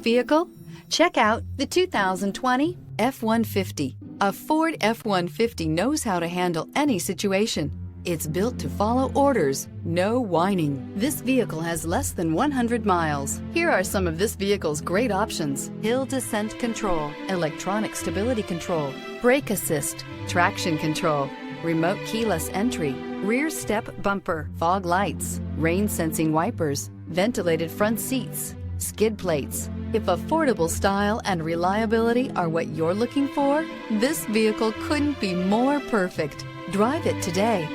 Vehicle? Check out the 2020 F-150. A Ford F-150 knows how to handle any situation. It's built to follow orders, no whining. This vehicle has less than 100 miles. Here are some of this vehicle's great options: hill descent control, electronic stability control, brake assist, traction control, remote keyless entry, rear step bumper, fog lights, rain sensing wipers, ventilated front seats, skid plates. If affordable style and reliability are what you're looking for, this vehicle couldn't be more perfect. Drive it today.